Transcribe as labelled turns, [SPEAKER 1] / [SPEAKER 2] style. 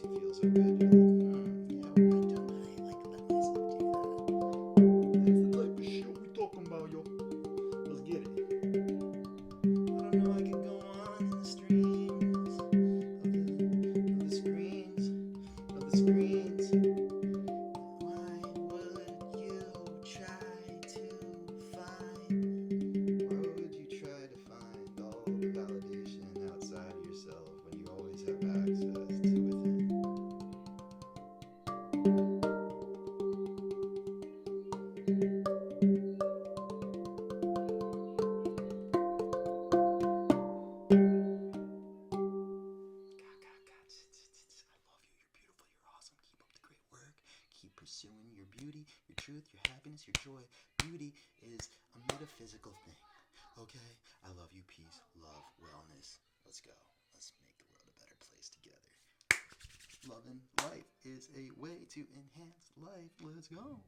[SPEAKER 1] you feel so good. You're like, yeah, why don't I like let myself do that? That's the type of shit we talking about, yo. Let's get it. I don't know. I could go on in the streams of the screens of the screens. Why would you try to find? Why would you try to find all the validation outside of yourself when you always have access to within? I love you. You're beautiful. You're awesome. Keep up the great work. Keep pursuing your beauty, your truth, your happiness, your joy. Beauty is a metaphysical thing. Okay? I love you. Peace, love, wellness. Let's go. Let's make the world a better place together. Loving life is a way to enhance life. Let's go.